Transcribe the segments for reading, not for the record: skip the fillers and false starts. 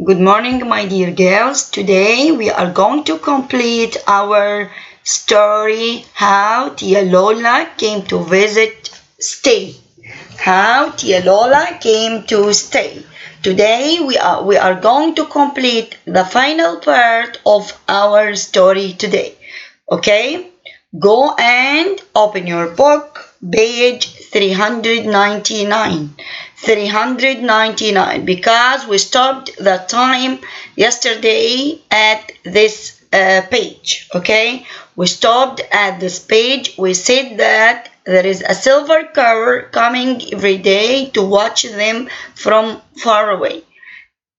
Good morning, my dear girls. Today we are going to complete our story how Tia Lola came to visit stay. How Tia Lola came to stay. Today we are going to complete the final part of our story today. Okay? Go and open your book, page 399. 399 because we stopped the time yesterday at this page. Okay, we stopped at this page. We said that there is a silver car coming every day to watch them from far away.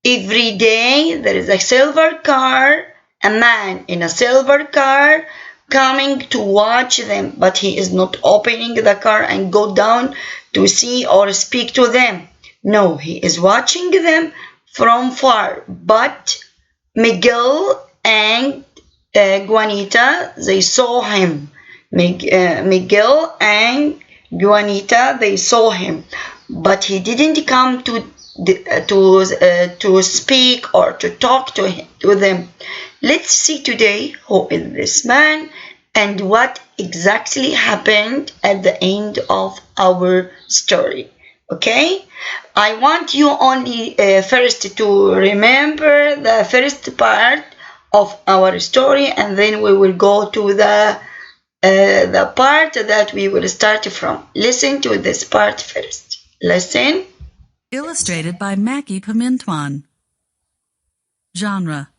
Every day there is a silver car, a man in a silver car coming to watch them, but he is not opening the car and go down to see or speak to them. No, he is watching them from far. But Miguel and Juanita, they saw him. Miguel and Juanita, they saw him, but he didn't come to speak or to talk to them. Let's see today who is this man and what exactly happened at the end of our story. Okay, I want you only first to remember the first part of our story, and then we will go to the part that we will start from. Listen to this part first. Listen. Illustrated by Mackie Pimentuan. Genre: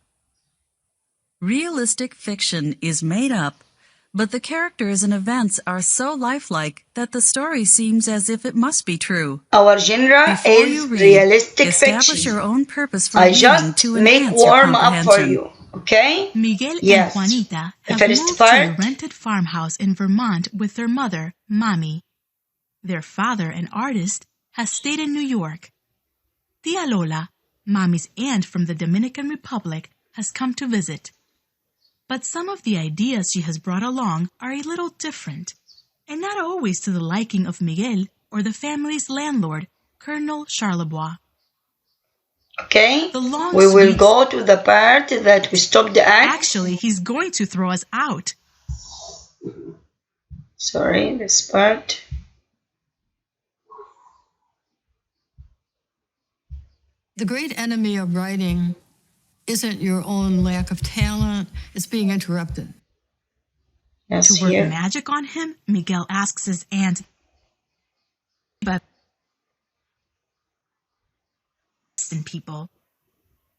realistic fiction is made up, but the characters and events are so lifelike that the story seems as if it must be true. Our genre Before is you read, realistic establish fiction. your own purpose for I reading just to make enhance your warm up for comprehension. you. Okay? Miguel Yes. and Juanita The have first moved part. to a rented farmhouse in Vermont with their mother, Mommy. Their father, an artist, has stayed in New York. Tia Lola, Mommy's aunt from the Dominican Republic, has come to visit. But some of the ideas she has brought along are a little different, and not always to the liking of Miguel or the family's landlord, Colonel Charlebois. Okay? The long We will sweet- go to the part that we stopped at. Actually, he's going to throw us out. Sorry, this part. The great enemy of writing isn't your own lack of talent, it's being interrupted. Yes, To work here. magic on him, Miguel asks his aunt, but in people.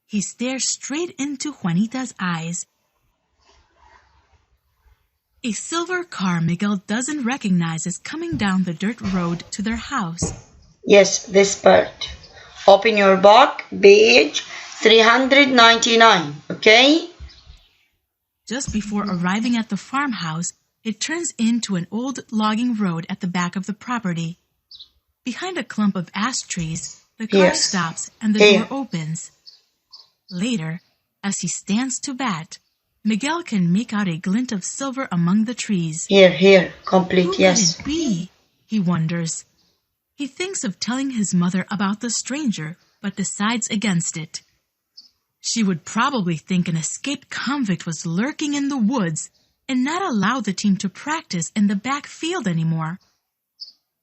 He stares straight into Juanita's eyes. A silver car Miguel doesn't recognize is coming down the dirt road to their house. Yes, this part. Open your book, page 399. Okay? Just before arriving at the farmhouse, it turns into an old logging road at the back of the property. Behind a clump of ash trees, the car Yes. stops and the Here. door opens. Later, as he stands to bat, Miguel can make out a glint of silver among the trees. Here, complete, Who yes. could it be? He wonders. He thinks of telling his mother about the stranger, but decides against it. She would probably think an escaped convict was lurking in the woods and not allow the team to practice in the back field anymore.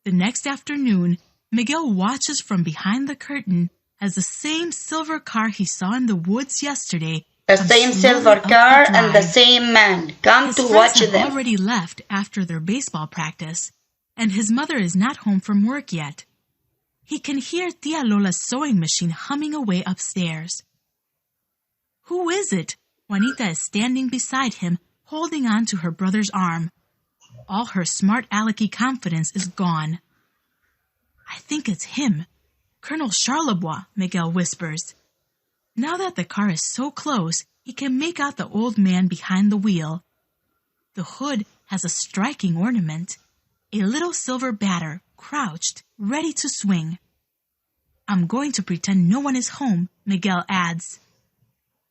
The next afternoon, Miguel watches from behind the curtain as the same silver car he saw in the woods yesterday The comes same slowly silver up the car and the drive. same man. Come His to friends watch have them. already left after their baseball practice, and his mother is not home from work yet. He can hear Tia Lola's sewing machine humming away upstairs. Who is it? Juanita is standing beside him, holding on to her brother's arm. All her smart alecky confidence is gone. I think it's him, Colonel Charlebois, Miguel whispers. Now that the car is so close, he can make out the old man behind the wheel. The hood has a striking ornament, a little silver batter crouched, ready to swing. I'm going to pretend no one is home, Miguel adds.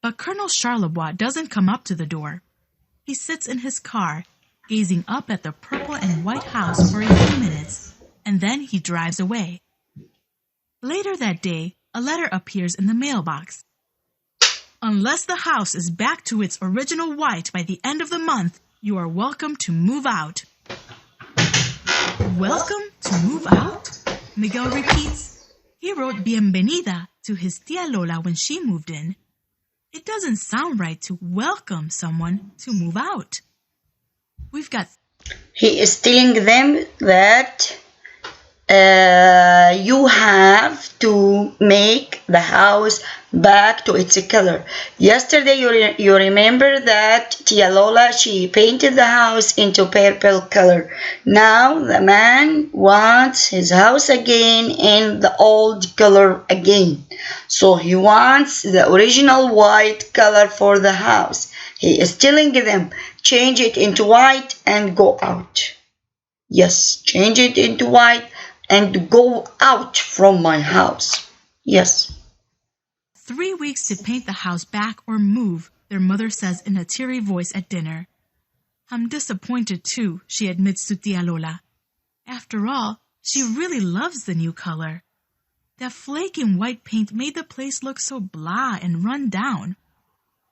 But Colonel Charlebois doesn't come up to the door. He sits in his car, gazing up at the purple and white house for a few minutes, and then he drives away. Later that day, a letter appears in the mailbox. Unless the house is back to its original white by the end of the month, you are welcome to move out. Welcome to move out? Miguel repeats. He wrote bienvenida to his Tia Lola when she moved in. It doesn't sound right to welcome someone to move out. We've got... He is telling them that you have to make the house back to its color. Yesterday you remember that Tia Lola, she painted the house into purple color. Now the man wants his house again in the old color again. So he wants the original white color for the house. He is telling them, change it into white and go out. Yes, change it into white and go out from my house. Yes. 3 weeks to paint the house back or move, their mother says in a teary voice at dinner. I'm disappointed too, she admits to Tia Lola. After all, she really loves the new color. That flaking white paint made the place look so blah and run down.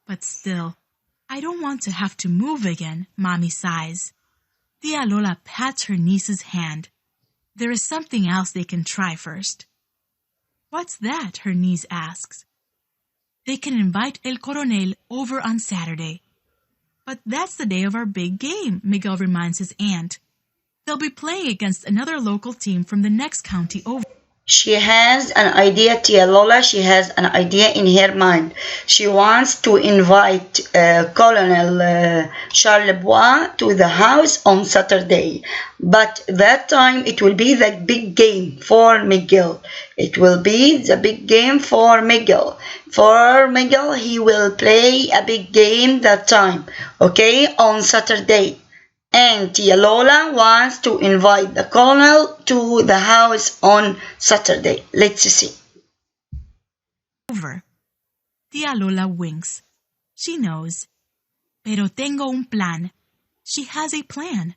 But still, I don't want to have to move again, Mommy sighs. Tia Lola pats her niece's hand. There is something else they can try first. What's that? Her niece asks. They can invite El Coronel over on Saturday. But that's the day of our big game, Miguel reminds his aunt. They'll be playing against another local team from the next county over. She has an idea, Tia Lola. She has an idea in her mind. She wants to invite Colonel Charles Bois to the house on Saturday. But that time it will be the big game for Miguel. It will be the big game for Miguel. For Miguel, he will play a big game that time, okay, on Saturday. And Tia Lola wants to invite the colonel to the house on Saturday. Let's see. Over. Tia Lola winks. She knows. Pero tengo un plan. She has a plan.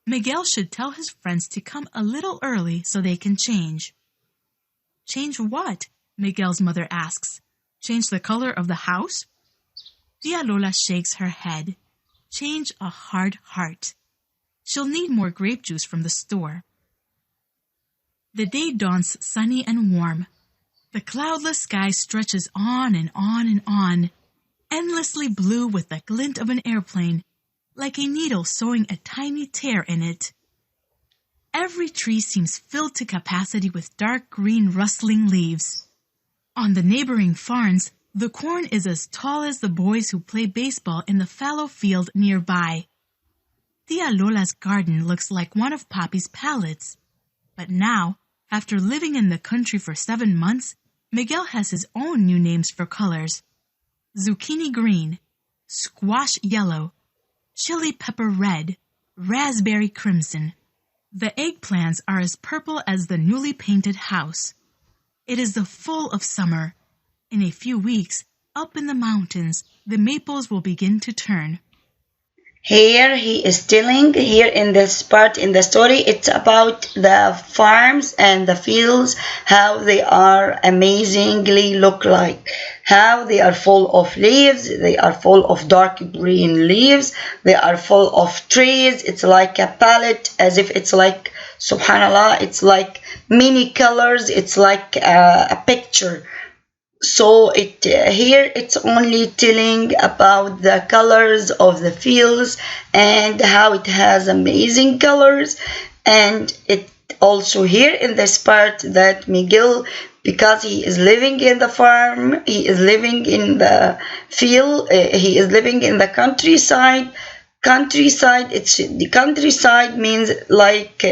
Miguel should tell his friends to come a little early so they can change. Change what? Miguel's mother asks. Change the color of the house? Tia Lola shakes her head. Change a hard heart. She'll need more grape juice from the store. The day dawns sunny and warm. The cloudless sky stretches on and on and on, endlessly blue with the glint of an airplane, like a needle sewing a tiny tear in it. Every tree seems filled to capacity with dark green rustling leaves. On the neighboring farms, the corn is as tall as the boys who play baseball in the fallow field nearby. Tia Lola's garden looks like one of Papi's palettes. But now, after living in the country for 7 months, Miguel has his own new names for colors. Zucchini green, squash yellow, chili pepper red, raspberry crimson. The eggplants are as purple as the newly painted house. It is the full of summer. In a few weeks, up in the mountains, the maples will begin to turn. Here he is telling, here in this part in the story, it's about the farms and the fields, how they are amazingly look like, how they are full of leaves, they are full of dark green leaves, they are full of trees. It's like a palette, as if it's like, subhanallah, it's like many colors, it's like a picture. So here it's only telling about the colors of the fields and how it has amazing colors. And it also here in this part that Miguel, because he is living in the farm, he is living in the field, he is living in the countryside. It's the countryside means like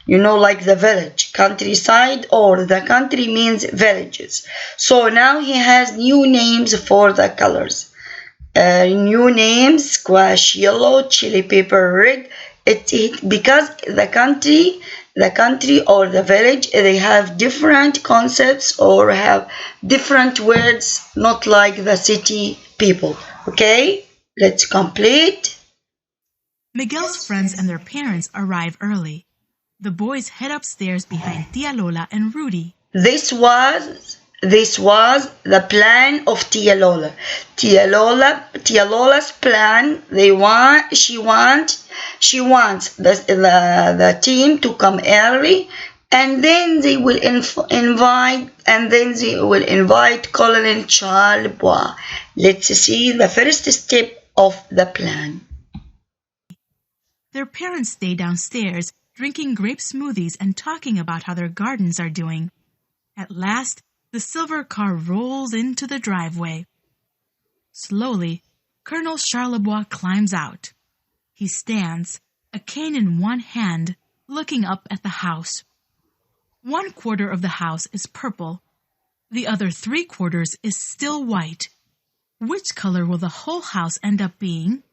like the village. Countryside or the country means villages. So now he has new names for the colors. New names: squash yellow, chili pepper red. Because the country or the village, they have different concepts or have different words, not like the city people. Okay, let's complete. Miguel's friends and their parents arrive early. The boys head upstairs behind Tia Lola and Rudy. This was this was the plan of Tia Lola. Tia Lola's plan. She wants the team to come early, and then they will invite Colonel Charles Bois. Let's see the first step of the plan. Their parents stay downstairs, drinking grape smoothies and talking about how their gardens are doing. At last, the silver car rolls into the driveway. Slowly, Colonel Charlebois climbs out. He stands, a cane in one hand, looking up at the house. 1/4 of the house is purple. The other 3/4 is still white. Which color will the whole house end up being?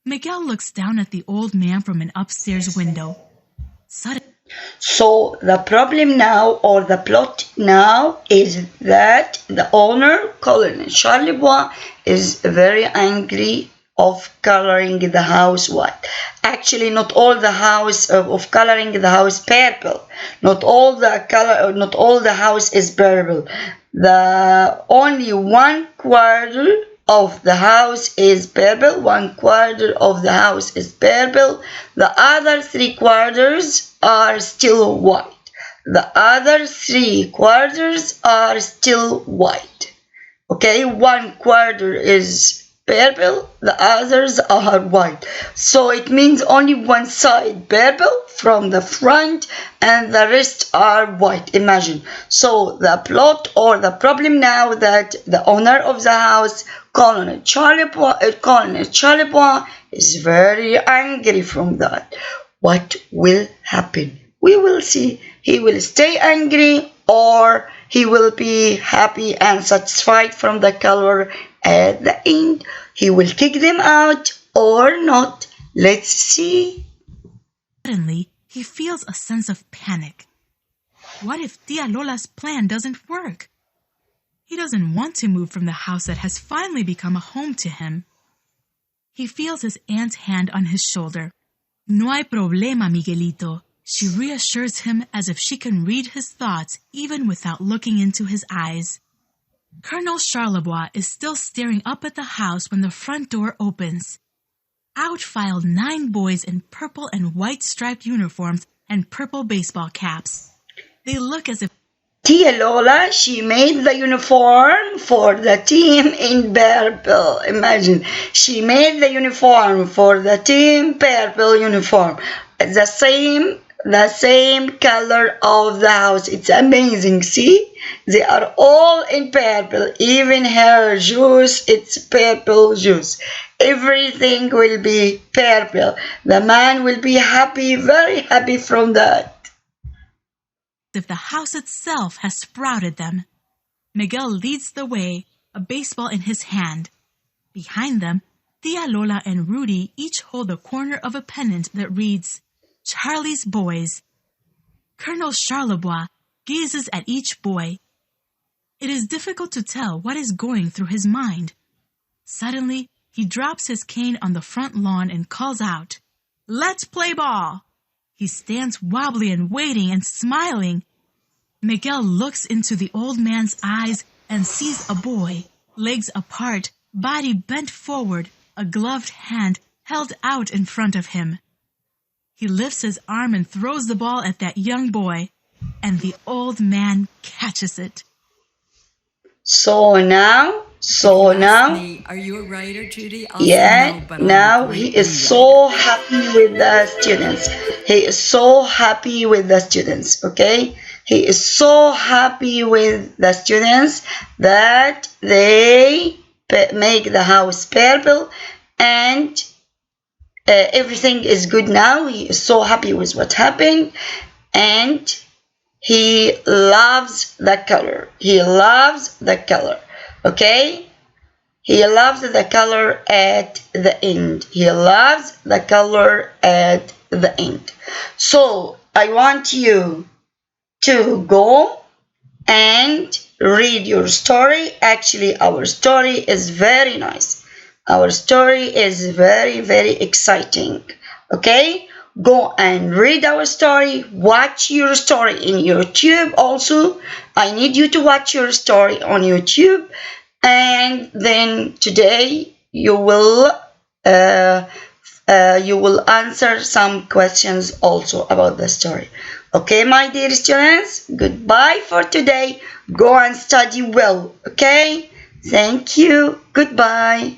Miguel looks down at the old man from an upstairs window. Suddenly, so the problem now, or the plot now, is that the owner, Colonel Charlebois, is very angry of coloring the house white. Actually, not all the house of coloring the house purple. Not all the house is purple. The only 1/4 of the house is purple. 1/4 of the house is purple. The other 3/4 are still white. The other 3/4 are still white. Okay, 1/4 is purple, the others are white. So it means only one side purple from the front and the rest are white. Imagine. So the plot or the problem now that the owner of the house, Colonel Charlebois, is very angry from that. What will happen? We will see. He will stay angry or he will be happy and satisfied from the color at the end. He will kick them out or not. Let's see. Suddenly, he feels a sense of panic. What if Tia Lola's plan doesn't work? He doesn't want to move from the house that has finally become a home to him. He feels his aunt's hand on his shoulder. No hay problema, Miguelito. She reassures him as if she can read his thoughts even without looking into his eyes. Colonel Charlebois is still staring up at the house when the front door opens. Out filed 9 boys in purple and white striped uniforms and purple baseball caps. They look as if Tia Lola, she made the uniform for the team in purple. Imagine, she made the uniform for the team purple uniform. The same color of the house. It's amazing. See, they are all in purple. Even her juice, it's purple juice. Everything will be purple. The man will be happy, very happy from that. If the house itself has sprouted them. Miguel leads the way, a baseball in his hand. Behind them, Tia Lola and Rudy each hold a corner of a pennant that reads, Charlie's Boys. Colonel Charlebois gazes at each boy. It is difficult to tell what is going through his mind. Suddenly, he drops his cane on the front lawn and calls out, Let's play ball! He stands wobbly and waiting and smiling. Miguel looks into the old man's eyes and sees a boy, legs apart, body bent forward, a gloved hand held out in front of him. He lifts his arm and throws the ball at that young boy, and the old man catches it. So now, are you a writer, Judy? yeah, now he is so happy with the students. He is so happy with the students, okay? He is so happy with the students that they make the house purple and everything is good now. He is so happy with what happened and he loves the color. He loves the color, okay? He loves the color at the end. He loves the color at the end. So I want you to go and read your story. Actually, our story is very nice. Our story is very, very exciting. Okay? Go and read our story. Watch your story in YouTube also. I need you to watch your story on YouTube. And then today you will answer some questions also about the story. Okay, my dear students, goodbye for today. Go and study well, okay? Thank you. Goodbye.